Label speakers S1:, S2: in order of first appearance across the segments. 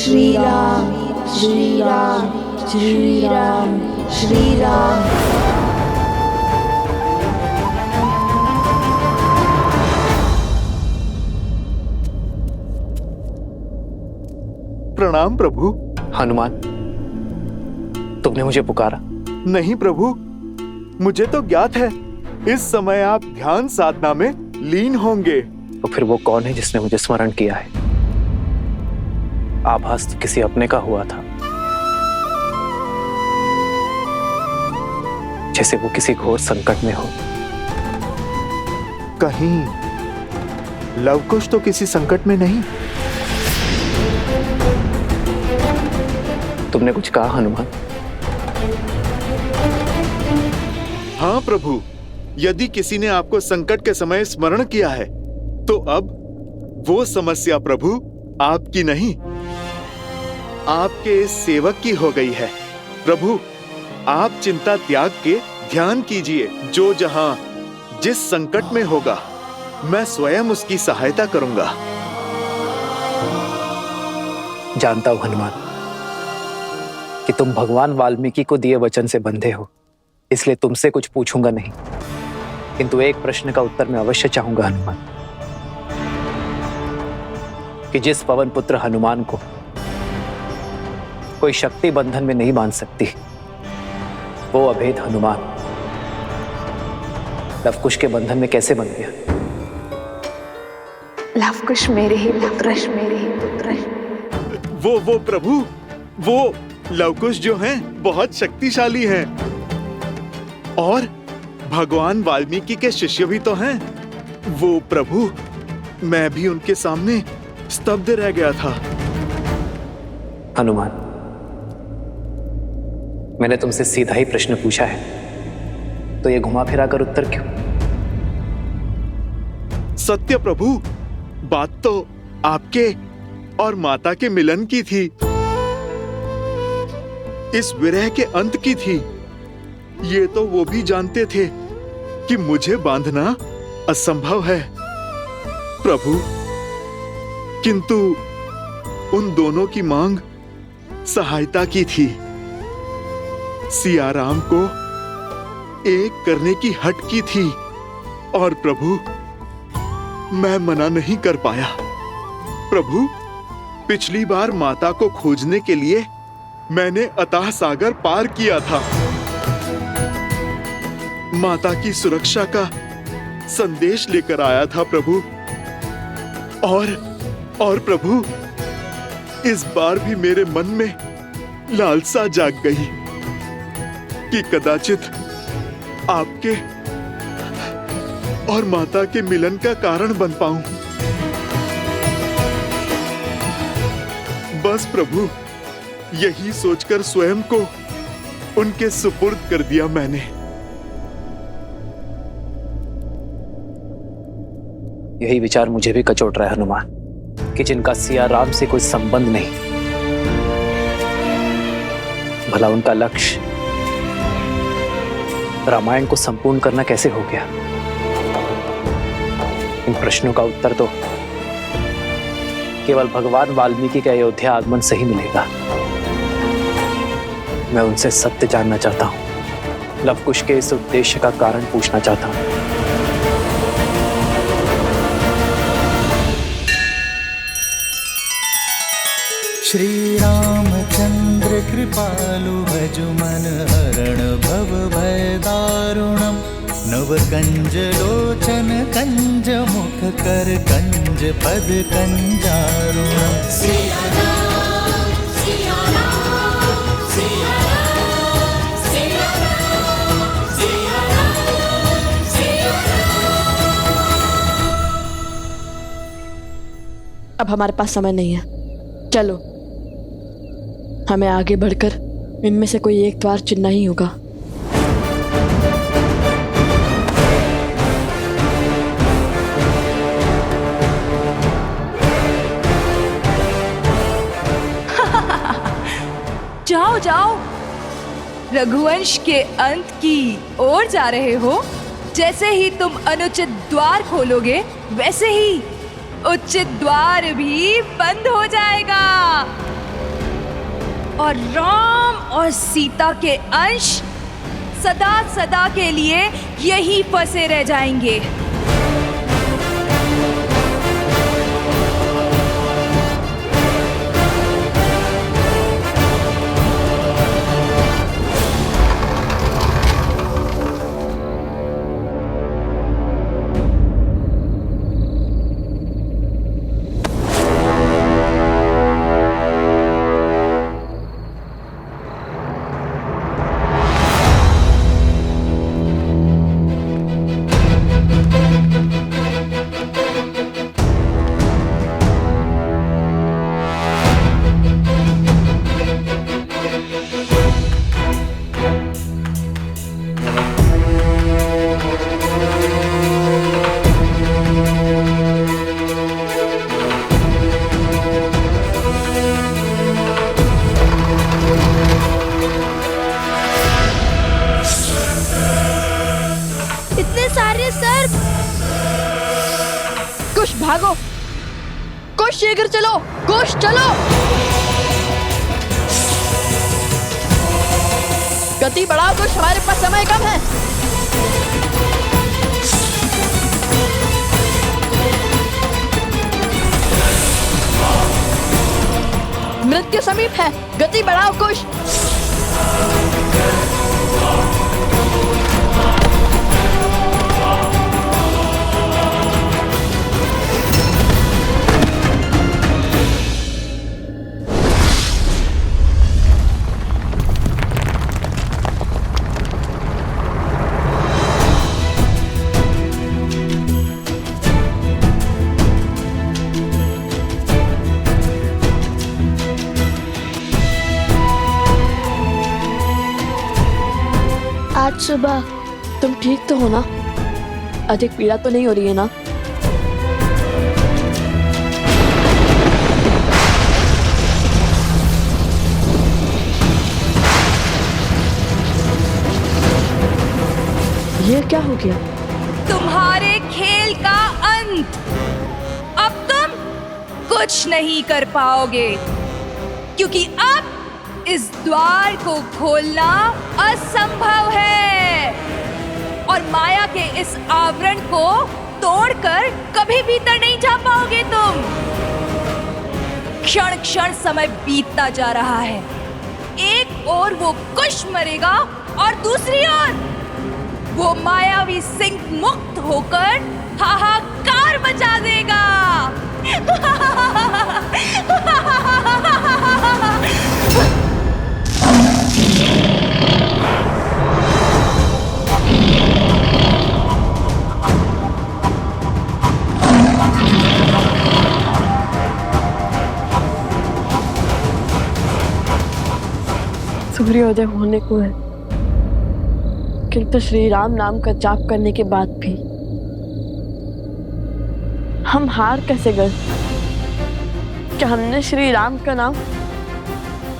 S1: श्री राम श्री राम श्री राम श्री राम।
S2: प्रणाम प्रभु।
S3: हनुमान, तुमने मुझे पुकारा?
S2: नहीं प्रभु, मुझे तो ज्ञात है इस समय आप ध्यान साधना में लीन होंगे।
S3: तो फिर वो कौन है जिसने मुझे स्मरण किया है? आभास तो किसी अपने का हुआ था, जैसे वो किसी घोर संकट में हो।
S2: कहीं लवकुश तो किसी संकट में नहीं?
S3: तुमने कुछ कहा हनुमान?
S2: हाँ प्रभु, यदि किसी ने आपको संकट के समय स्मरण किया है तो अब वो समस्या प्रभु आपकी नहीं, आपके इस सेवक की हो गई है। प्रभु, आप चिंता त्याग के ध्यान कीजिए। जो जहां जिस संकट में होगा मैं स्वयं उसकी सहायता करूंगा।
S3: जानता हूं हनुमान कि तुम भगवान वाल्मीकि को दिए वचन से बंधे हो, इसलिए तुमसे कुछ पूछूंगा नहीं, किंतु एक प्रश्न का उत्तर मैं अवश्य चाहूंगा हनुमान, कि जिस पवन पुत्र हनुमान को कोई शक्ति बंधन में नहीं बांध सकती, वो अभेद हनुमान लवकुश के बंधन में कैसे बन गया?
S1: लवकुश मेरे ही पुत्र, मेरे ही पुत्र।
S2: वो प्रभु, वो लवकुश जो हैं बहुत शक्तिशाली हैं और भगवान वाल्मीकि के शिष्य भी तो हैं। वो प्रभु, मैं भी उनके सामने स्तब्ध रह गया था।
S3: हनुमान, मैंने तुमसे सीधा ही प्रश्न पूछा है, तो ये घुमा फिरा कर उत्तर क्यों?
S2: सत्य प्रभु, बात तो आपके और माता के मिलन की थी, इस विरह के अंत की थी। ये तो वो भी जानते थे कि मुझे बांधना असंभव है प्रभु, किंतु उन दोनों की मांग सहायता की थी। सिया राम को एक करने की हट की थी और प्रभु मैं मना नहीं कर पाया। प्रभु, पिछली बार माता को खोजने के लिए मैंने अथाह सागर पार किया था, माता की सुरक्षा का संदेश लेकर आया था प्रभु। और प्रभु, इस बार भी मेरे मन में लालसा जाग गई कि कदाचित आपके और माता के मिलन का कारण बन पाऊं। बस प्रभु, यही सोचकर स्वयं को उनके सुपुर्द कर दिया मैंने।
S3: यही विचार मुझे भी कचोट रहा है हनुमान, कि जिनका सिया राम से कोई संबंध नहीं, भला उनका लक्ष्य रामायण को संपूर्ण करना कैसे हो गया? इन प्रश्नों का उत्तर तो केवल भगवान वाल्मीकि के अयोध्या आगमन से ही मिलेगा। मैं उनसे सत्य जानना चाहता हूं, लवकुश के इस उद्देश्य का कारण पूछना चाहता हूं।
S4: श्री रामचंद्र कृपालु भजु मन हरण भव भय दारुणम, नव कंज लोचन कंज मुख कर कंज पद कंजारुणम।
S5: सिया राम, सिया राम, सिया राम, सिया राम, सिया राम, सिया राम।
S1: अब हमारे पास समय नहीं है, चलो हमें आगे बढ़कर इनमें से कोई एक द्वार चुनना ही होगा।
S6: जाओ जाओ, रघुवंश के अंत की ओर जा रहे हो। जैसे ही तुम अनुचित द्वार खोलोगे, वैसे ही उचित द्वार भी बंद हो जाएगा। और राम और सीता के अंश सदा सदा के लिए यहीं फंसे रह जाएंगे।
S1: कुश भागो, कुश शीघ्र चलो, कुश चलो। गति बढ़ाओ कुश, हमारे पास समय कम है। मृत्यु समीप है, गति बढ़ाओ कुश। आज सुबह तुम ठीक तो हो ना? अधिक पीड़ा तो नहीं हो रही है ना? ये क्या हो गया?
S6: तुम्हारे खेल का अंत। अब तुम कुछ नहीं कर पाओगे, क्योंकि अब इस द्वार को खोलना असंभव है और माया के इस आवरण को तोड़कर कभी भीतर नहीं जा पाओगे तुम। क्षण क्षण समय बीतता जा रहा है। एक ओर वो कुश मरेगा और दूसरी ओर वो मायावी सिंह मुक्त होकर हाहाकार मचा देगा।
S1: सूर्योदय होने को है, किंतु श्री राम नाम का जाप करने के बाद भी हम हार कैसे गए? क्या हमने श्री राम का नाम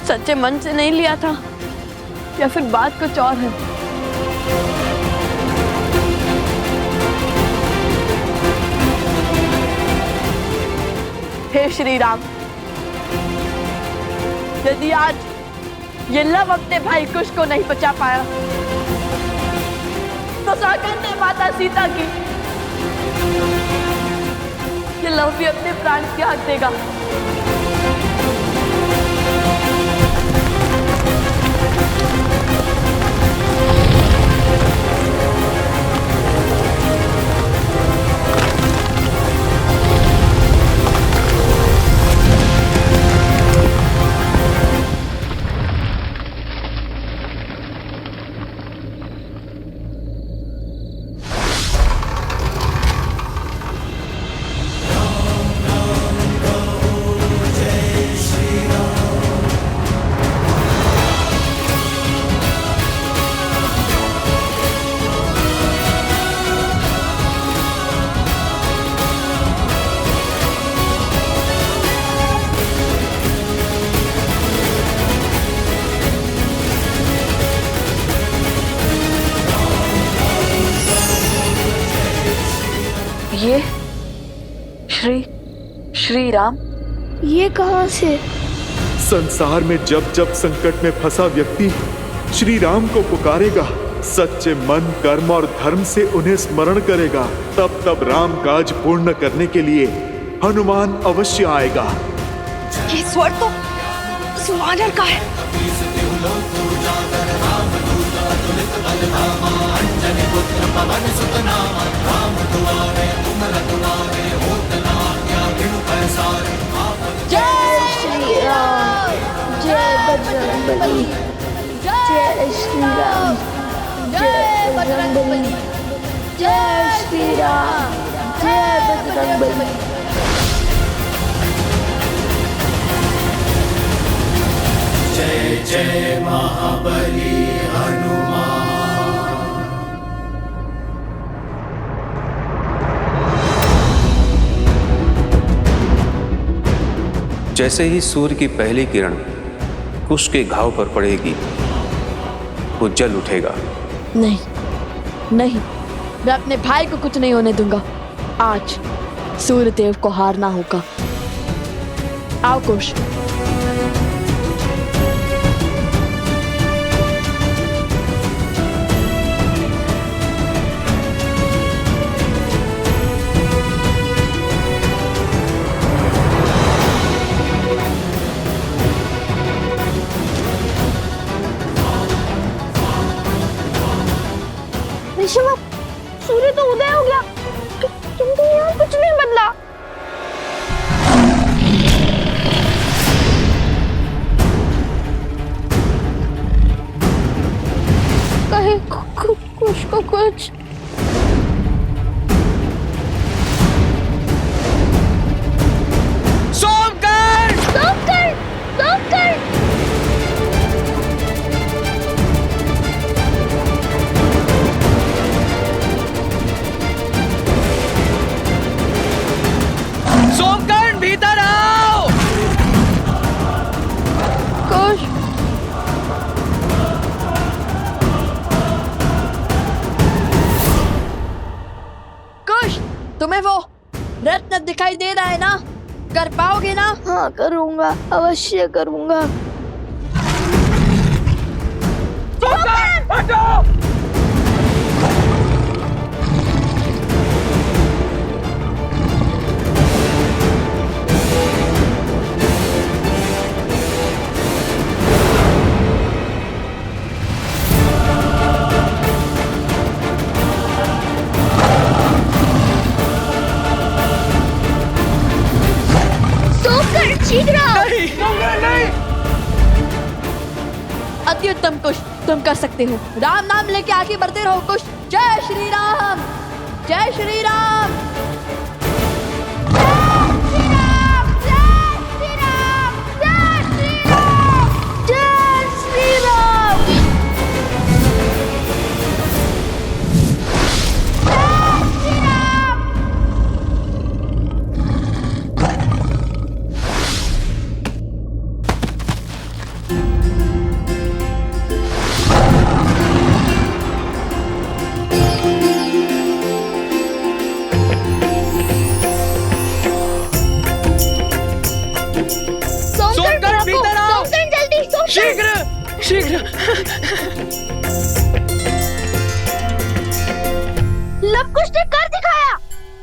S1: सच्चे मन से नहीं लिया था, या फिर बात कुछ और है? हे श्री राम, यदि आज ये लव अपने भाई कुश को नहीं बचा पाया, तो सौगंध है माता सीता की, ये लव भी अपने प्राण त्याग देगा।
S7: ये श्री राम,
S8: ये कहाँ से?
S2: संसार में जब जब संकट में फंसा व्यक्ति श्री राम को पुकारेगा, सच्चे मन, कर्म और धर्म से उन्हें स्मरण करेगा, तब तब राम काज पूर्ण करने के लिए हनुमान अवश्य आएगा।
S6: ये स्वर तो सुवानर का है।
S1: जय श्री राम, जय बजरंगबली, जय श्री राम, जय बजरंगबली, जय श्री राम, जय बजरंगबली।
S4: जय जय महाबली हनुमान।
S7: जैसे ही सूर्य की पहली किरण कुश के घाव पर पड़ेगी, वो जल उठेगा।
S1: नहीं नहीं, मैं अपने भाई को कुछ नहीं होने दूंगा। आज सूर्य देव को हारना होगा। आओ कुश। सूर्य तो उदय हो गया, किंतु यहाँ कुछ नहीं बदला। कहीं कुछ को कुछ
S6: सोमकर,
S1: सोमकर, सोमकर।
S6: सोमकर्ण भीतर आओ।
S1: कुश, कुश, तुम्हें वो रत्न दिखाई दे रहा है ना? कर पाओगे ना? हाँ, करूंगा, अवश्य करूंगा। अति उत्तम कुश, तुम कर सकते हो। राम नाम लेके आगे बढ़ते रहो कुश। जय श्री राम, जय श्री राम, जय श्री राम, जय श्री राम, जय श्री राम, जय श्री राम, जय श्री राम।
S6: शीघ्र शीघ्र।
S1: लवकुश ने कर दिखाया,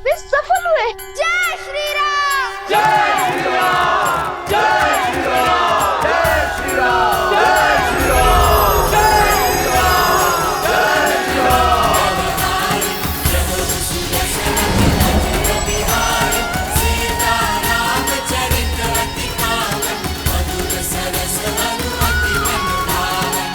S1: वे सफल हुए। जय श्री राम,
S6: जय श्री राम, जय श्री राम, जय श्री राम, जय श्री राम, जय श्री राम, जय श्री राम।
S5: सीता राम चरित अति पावन, मधुर सरस अनुमति मन भावन।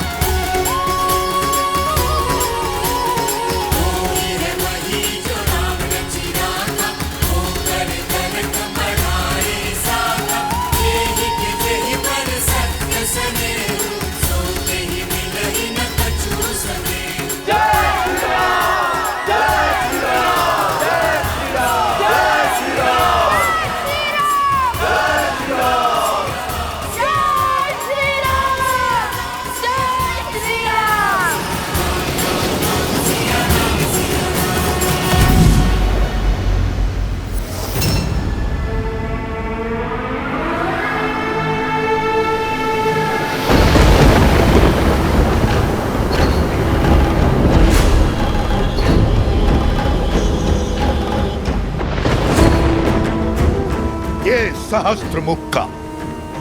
S5: वही जो राम रचि राखा, होकर करत बढ़ाए
S8: ये सहस्त्रमुख का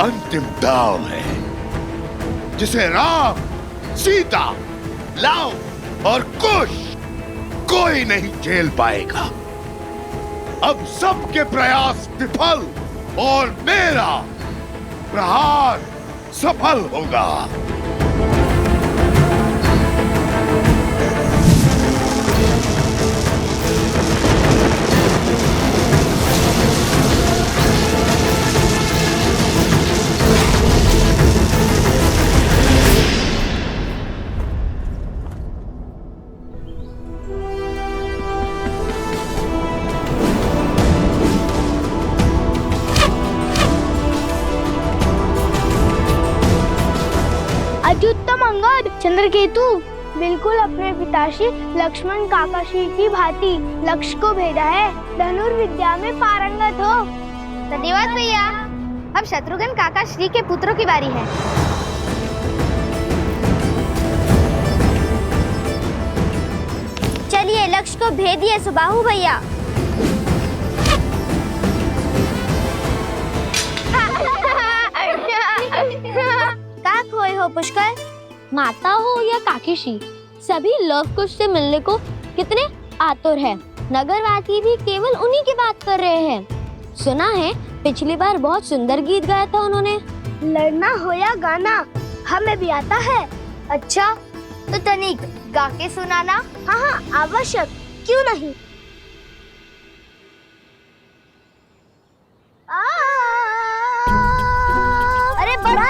S8: अंतिम दाव है, जिसे राम, सीता, लव और कुश कोई नहीं झेल पाएगा। अब सबके प्रयास विफल और मेरा प्रहार सफल होगा।
S9: अच्युतम अंगद चंद्रकेतु बिल्कुल अपने पिताश्री लक्ष्मण काकाश्री की भांति लक्ष्य को भेजा है। धनुर्विद्या में पारंगत हो।
S10: धन्यवाद भैया। अब शत्रुघ्न काकाश्री के पुत्रों की बारी है। चलिए लक्ष्य को भेदिए सुबाहु भैया। का खोए हो पुष्कर?
S9: माता हो या काकीश्री, सभी लव कुश से मिलने को कितने आतुर हैं। नगरवासी भी केवल उन्हीं की बात कर रहे हैं। सुना है पिछली बार बहुत सुंदर गीत गाया था उन्होंने।
S10: लड़ना हो या गाना हमें भी आता है। अच्छा तो तनिक गा के सुनाना।
S9: हाँ हाँ आवश्यक, क्यों नहीं।
S10: अरे बढ़ा।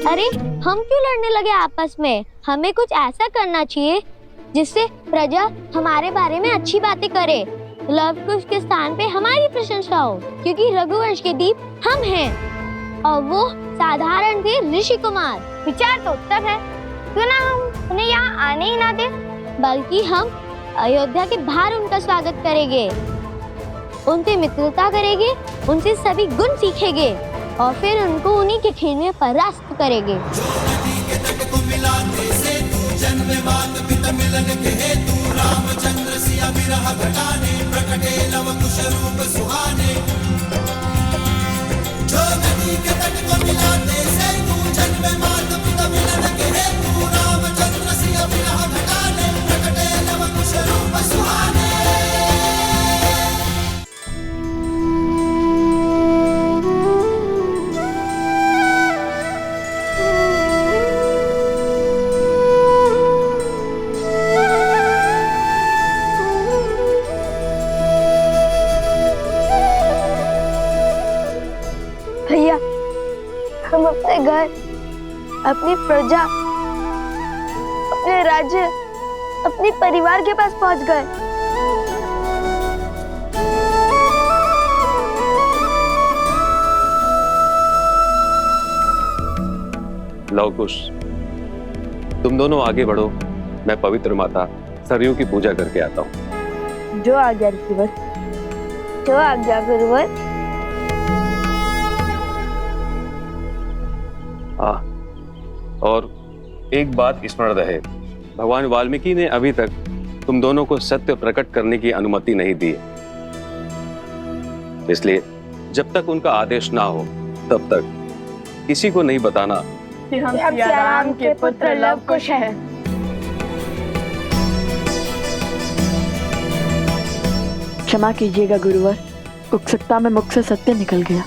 S9: अरे हम क्यों लड़ने लगे आपस में? हमें कुछ ऐसा करना चाहिए जिससे प्रजा हमारे बारे में अच्छी बातें करे। लव कुश के स्थान पे हमारी प्रशंसा हो, क्योंकि रघुवंश के दीप हम हैं और वो साधारण थे ऋषि कुमार।
S10: विचार तो उत्तम है, क्यों ना हम उन्हें यहाँ आने ही ना दे,
S9: बल्कि हम अयोध्या के बाहर उनका स्वागत करेंगे, उनसे मित्रता करेंगे, उनसे सभी गुण सीखेंगे और फिर उनको उन्हीं के खेल में परास्त करेंगे।
S5: जो नदी के तट को मिलाते से तू जन्म मात पिता मिलन के हेतु रामचंद्र सिया विरह घटाने प्रकटे लव कुश रूप सुहाने। जो नदी के तट को मिलाते से तू जन्म मात पिता मिलन के हेतु रामचंद्र सिया विरह घटाने प्रकटे लव कुश रूप सुहाने।
S9: भैया हम अपने घर, अपनी प्रजा, अपने राज्य, अपने परिवार के पास पहुंच गए।
S7: लव कुश, तुम दोनों आगे बढ़ो, मैं पवित्र माता सरयू की पूजा करके आता हूँ।
S1: जो आज्ञा ऋषिवर।
S9: जो आज्ञा गुरुवर।
S7: और एक बात स्मरण रहे, भगवान वाल्मीकि ने अभी तक तुम दोनों को सत्य प्रकट करने की अनुमति नहीं दी, इसलिए जब तक उनका आदेश ना हो तब तक किसी को नहीं बताना
S1: कि हम सिया राम के पुत्र लव कुश हैं। क्षमा कीजिएगा गुरुवर, उत्सुकता में मुख से सत्य निकल गया।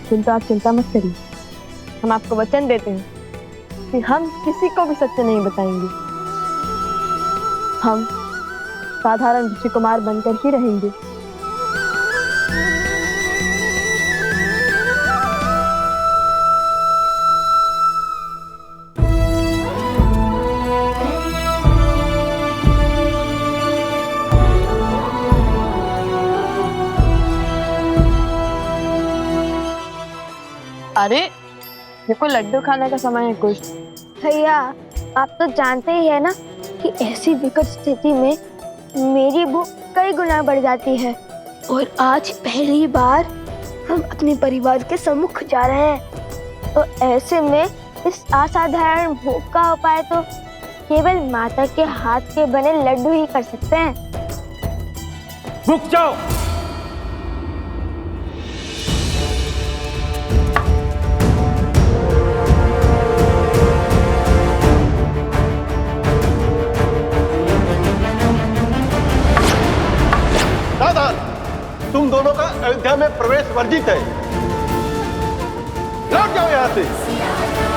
S1: किंतु आप चिंता मत करिए, हम आपको वचन देते हैं कि हम किसी को भी सत्य नहीं बताएंगे। हम साधारण ऋषि कुमार बनकर ही रहेंगे। अरे ये कोई लड्डू खाने का समय है कुछ?
S9: भैया आप तो जानते ही है ना कि ऐसी विकट स्थिति में मेरी भूख कई गुना बढ़ जाती है, और आज पहली बार हम अपने परिवार के सम्मुख जा रहे हैं, तो ऐसे में इस असाधारण भूख का उपाय तो केवल माता के हाथ के बने लड्डू ही कर सकते हैं।
S11: रुक जाओ, प्रवेश वर्जित है। लौट जाओ यहाँ से।